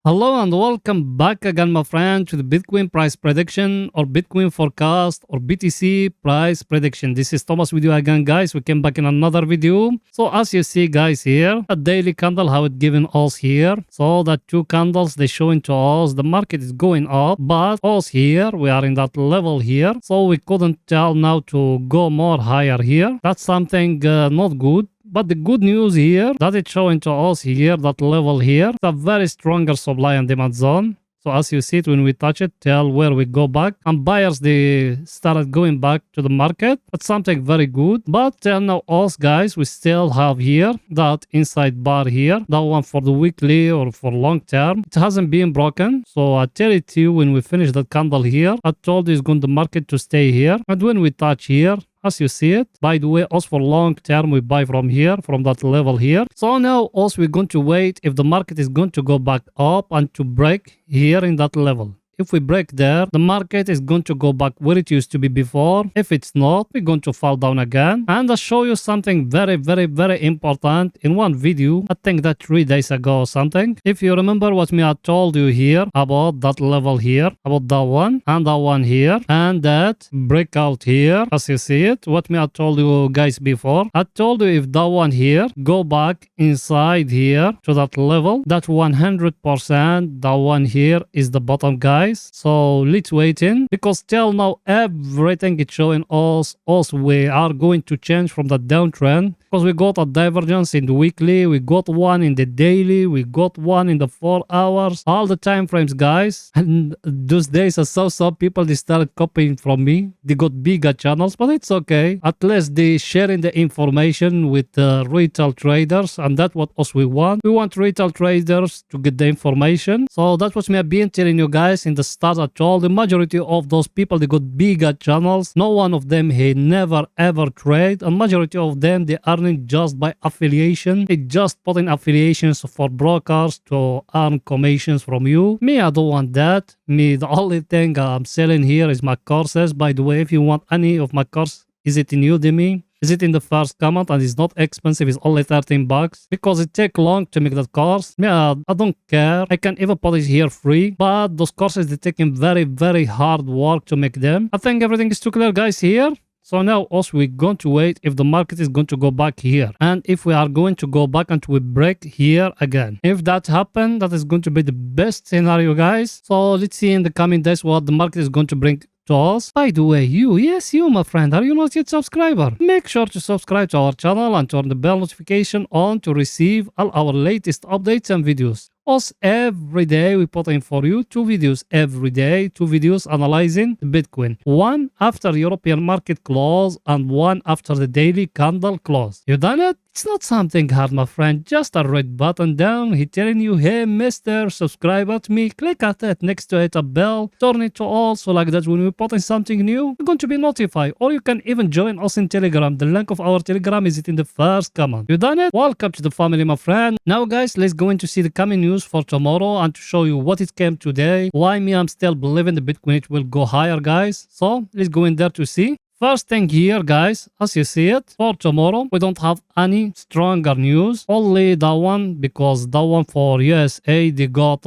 Hello and welcome back again, my friend, to the Bitcoin price prediction or Bitcoin forecast or BTC price prediction. This is Thomas with you again, guys. We came back in another video. So as you see, guys, here, a daily candle, how it given us here. So that two candles, they showing to us the market is going up, but us here, we are in that level here. So we couldn't tell now to go more higher here. That's something not good. But the good news here, that it's showing to us here, that level here, it's a very stronger supply and demand zone. So as you see it, when we touch it, tell where we go back. And buyers, they started going back to the market. That's something very good. But tell now us, guys, we still have here that inside bar here. That one for the weekly or for long term. It hasn't been broken. So I tell it to you when we finish that candle here. I told you it's going the market to stay here. And when we touch here, as you see it, by the way, us for long term, we buy from here, from that level here. So now us, we're going to wait if the market is going to go back up and to break here in that level. If we break there, the market is going to go back where it used to be before. If it's not, we're going to fall down again. And I'll show you something very, very, very important in one video. I think that 3 days ago or something. If you remember what I told you here about that level here, about that one and that one here, and that breakout here, as you see it, what I told you guys before. I told you if that one here go back inside here to that level, that 100%, that one here is the bottom, guys. So let's wait in, because till now everything is showing us we are going to change from the downtrend, because we got a divergence in the weekly, we got one in the daily, we got one in the 4 hours, all the time frames, guys. And those days I saw some people, they started copying from me. They got bigger channels, but it's okay. At least they sharing the information with retail traders, and that's what us we want. We want retail traders to get the information. So that's what me have been telling you guys in the start. I told the majority of those people, they got bigger channels. No one of them he never ever trade. A majority of them, they earning just by affiliation. They just put in affiliations for brokers to earn commissions from you. Me, I don't want that. Me, the only thing I'm selling here is my courses. By the way, if you want any of my course, is it in Udemy? Is it in the first comment? And it's not expensive, it's only 13 bucks. Because it take long to make that course. Yeah, I don't care. I can even put it here free. But those courses, they're taking very, very hard work to make them. I think everything is too clear, guys, here. So now also we're going to wait if the market is going to go back here. And if we are going to go back and we break here again. If that happens, that is going to be the best scenario, guys. So let's see in the coming days what the market is going to bring to us. By the way, yes, you, my friend, are you not yet subscriber? Make sure to subscribe to our channel and turn the bell notification on to receive all our latest updates and videos. Us every day we put in for you 2 videos every day, 2 videos analyzing Bitcoin. One after European market close and one after the daily candle close. You done it? It's not something hard, my friend. Just a red button down. He telling you, hey, mister, subscribe at me. Click at it. Next to it, a bell. Turn it to all. So like that, when we put in something new, you're going to be notified. Or you can even join us in Telegram. The link of our Telegram is in the first comment. You done it? Welcome to the family, my friend. Now, guys, let's go into see the coming news for tomorrow and to show you what it came today. Why me, I'm still believing the Bitcoin it will go higher, guys. So let's go in there to see. First thing here, guys, as you see it, for tomorrow, we don't have any stronger news. Only that one, because that one for USA, they got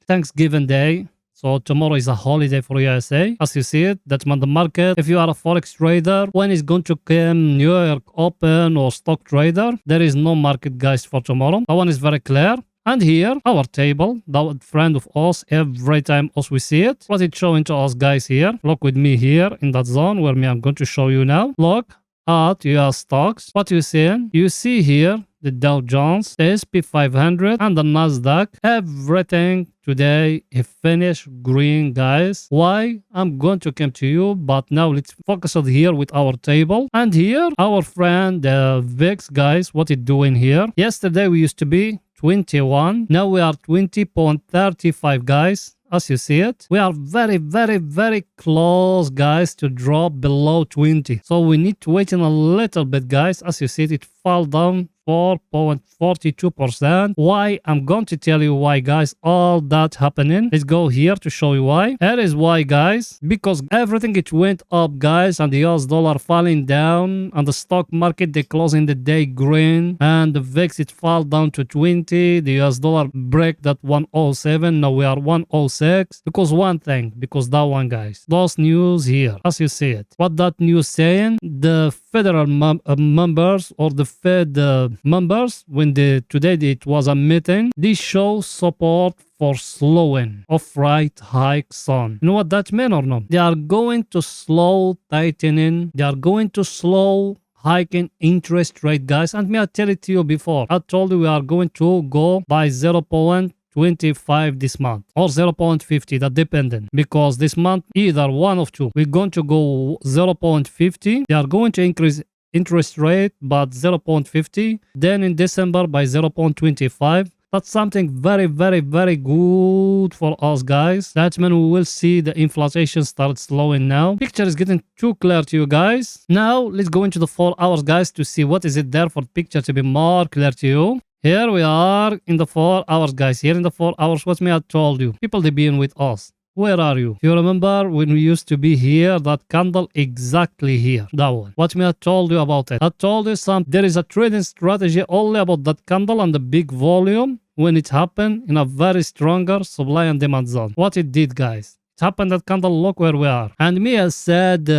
Thanksgiving Day. So tomorrow is a holiday for USA. As you see it, that's when the market, if you are a forex trader, when it's going to come New York Open or stock trader, there is no market, guys, for tomorrow. That one is very clear. And here, our table, that friend of us, every time us we see it, what it's showing to us, guys, here. Look with me here in that zone where I'm going to show you now. Look at US stocks. What you see? You see here the Dow Jones, the SP 500, and the Nasdaq. Everything today is finished green, guys. Why? I'm going to come to you, but now let's focus on here with our table. And here, our friend, the VIX, guys, what it doing here? Yesterday, we used to be 21. Now we are 20.35, guys. As you see it, we are very, very, very close, guys, to drop below 20. So we need to wait in a little bit, guys. As you see it, it fell down 4.42%. Why? I'm going to tell you why, guys. All that happening. Let's go here to show you why. Here is why, guys. Because everything it went up, guys, and the US dollar falling down, and the stock market they closing the day green, and the VIX it fall down to 20. The US dollar break that 107. Now we are 106. Because one thing, because that one, guys. Those news here, as you see it. What that news saying? The federal members or the Fed members, when today it was a meeting, they show support for slowing of rate hikes on. You know what that mean or no? They are going to slow tightening. They are going to slow hiking interest rate, guys. And me, I tell it to you before. I told you we are going to go by 0.25 this month or 0.50, that dependent, because this month either one of two, we're going to go 0.50. They are going to increase interest rate but 0.50, then in December by 0.25. That's something very, very, very good for us, guys. That means we will see the inflation start slowing now. Picture is getting too clear to you, guys. Now let's go into the 4 hours, guys, to see what is it there for picture to be more clear to you. Here we are in the 4 hours, guys. Here in the 4 hours, what me I told you. People, they being with us. Where are you? You remember when we used to be here, that candle exactly here, that one. What me I told you about it? I told you there is a trading strategy only about that candle and the big volume when it happened in a very stronger supply and demand zone. What it did, guys? It happened that candle, look where we are. And me, I said,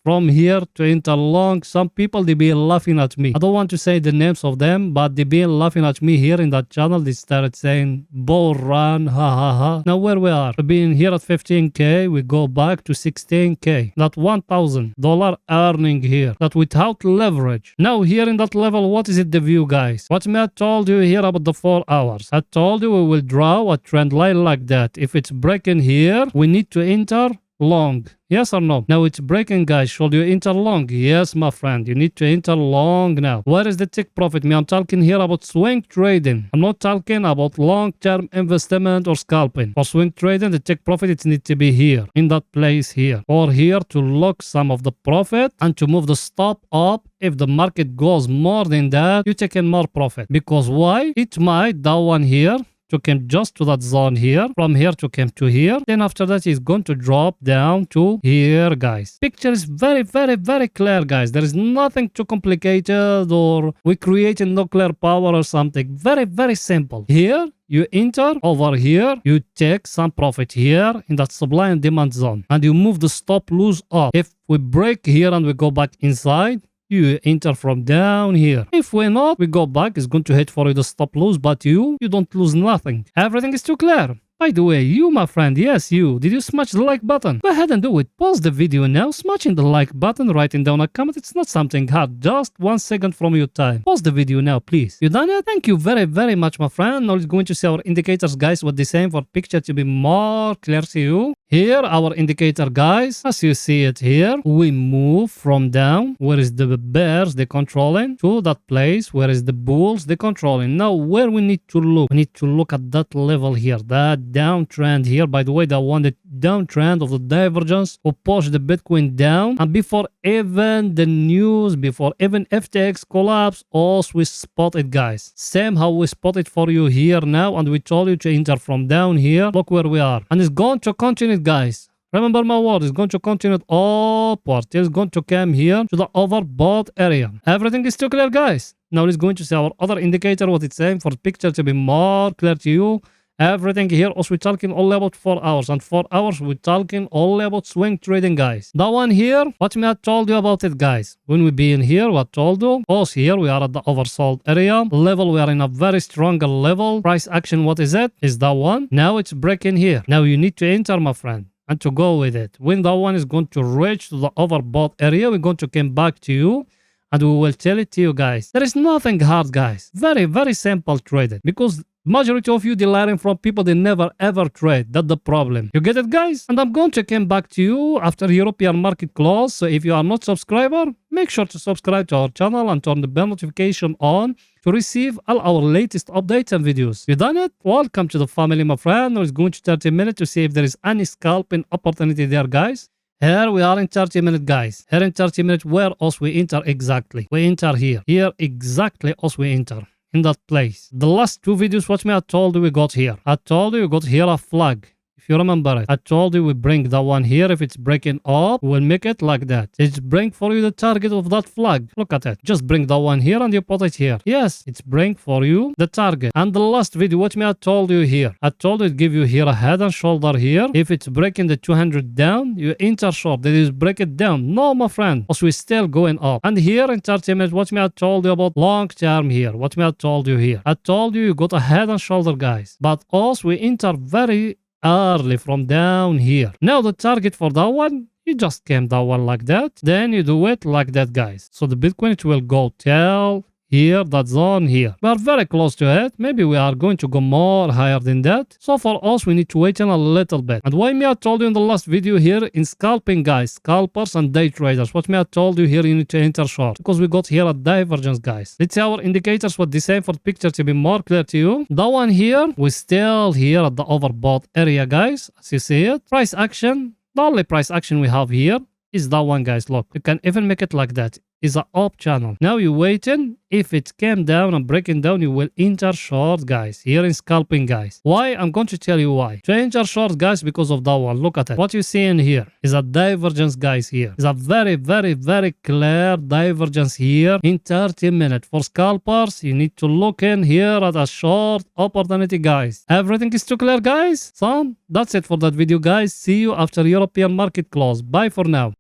from here to interlong, some people they be laughing at me. I don't want to say the names of them, but they be laughing at me here in that channel. They started saying bull run, ha ha ha. Now where we are, being here at 15k, we go back to 16k. That $1,000 earning here, that without leverage. Now here in that level, what is it the view, guys? What me I told you here about the 4 hours? I told you we will draw a trend line like that. If it's breaking here, we need to enter long. Yes or no? Now it's breaking, guys. Should you enter long? Yes, my friend. You need to enter long now. Where is the take profit? Me, I'm talking here about swing trading. I'm not talking about long-term investment or scalping. For swing trading, the take profit, it needs to be here, in that place here. Or here to lock some of the profit and to move the stop up. If the market goes more than that, you take in more profit. Because why? It might, that one here, to come just to that zone here, from here to come to here, then after that is going to drop down to here, guys. Picture is very, very, very clear, guys. There is nothing too complicated or we creating nuclear power or something. Very, very simple. Here you enter, over here you take some profit here in that supply and demand zone, and you move the stop loss up. If we break here and we go back inside, you enter from down here. If we're not, we go back. It's going to hit for you the stop loss, but you don't lose nothing. Everything is too clear. By the way, you, my friend, yes, you, did you smash the like button? Go ahead and do it. Pause the video now, smashing the like button, writing down a comment. It's not something hard, just 1 second from your time. Pause the video now, please. You done it? Thank you very, very much, my friend. Now let's go into see our indicators, guys, what they're saying for picture to be more clear to you. Here, our indicator, guys, as you see it here, we move from down, where is the bears, they're controlling, to that place, where is the bulls, they're controlling. Now, where we need to look? We need to look at that level here, that downtrend here. By the way, that one, the downtrend of the divergence will push the Bitcoin down. And before even the news, before even FTX collapse, also we spot it, guys. Same how we spot it for you here now, and we told you to enter from down here. Look where we are. And it's going to continue, guys. Remember my word, it's going to continue upward. It's going to come here to the overbought area. Everything is still clear, guys. Now it's going to see our other indicator, what it's saying for the picture to be more clear to you. Everything here, also we're talking only about 4 hours. And 4 hours, we're talking only about swing trading, guys. That one here, what me I told you about it, guys. When we be in here, what told you? Also here, we are at the oversold area. Level, we are in a very stronger level. Price action, what is it? Is that one. Now it's breaking here. Now you need to enter, my friend, and to go with it. When that one is going to reach to the overbought area, we're going to come back to you. And we will tell it to you, guys. There is nothing hard, guys. Very, very simple trading. Because majority of you, they learning from people they never ever trade. That's the problem. You get it, guys? And I'm going to come back to you after European market close. So if you are not subscriber, make sure to subscribe to our channel and turn the bell notification on to receive all our latest updates and videos. You done it? Welcome to the family, my friend. Now it's going to 30 minutes to see if there is any scalping opportunity there, guys. Here we are in 30 minutes, guys. Here in 30 minutes, where else we enter exactly? We enter here. Here exactly else we enter. In that place. The last two videos, watch me, I told you we got here. I told you we got here a flag. If you remember it, I told you we bring the one here. If it's breaking up, we'll make it like that. It's bring for you the target of that flag. Look at it. Just bring the one here and you put it here. Yes, it's bring for you the target. And the last video, watch me, I told you here. I told you to give you here a head and shoulder here. If it's breaking the 200 down, you enter short. That is break it down. No, my friend. Because we're still going up. And here in 30 minutes, watch me, I told you about long term here. Watch me, I told you here. I told you got a head and shoulder, guys. But also we enter very early from down here. Now the target for that one, you just came that one like that. Then you do it like that, guys. So the Bitcoin, it will go till here, that zone here. We are very close to it. Maybe we are going to go more higher than that. So for us, we need to wait in a little bit. And why me I told you in the last video here in scalping, guys, scalpers and day traders. What me I told you here, you need to enter short because we got here a divergence, guys. Let's see our indicators what the same for the picture to be more clear to you. That one here, we still here at the overbought area, guys. As you see it, price action. The only price action we have here is that one, guys. Look, you can even make it like that. Is a up channel. Now you waiting. If it came down and breaking down, you will enter short, guys. Here in scalping, guys. Why? I'm going to tell you why. To enter short, guys, because of that one. Look at it. What you see in here is a divergence, guys. Here is a very, very, very clear divergence here in 30 minutes. For scalpers, you need to look in here at a short opportunity, guys. Everything is too clear, guys. So that's it for that video, guys. See you after European market close. Bye for now.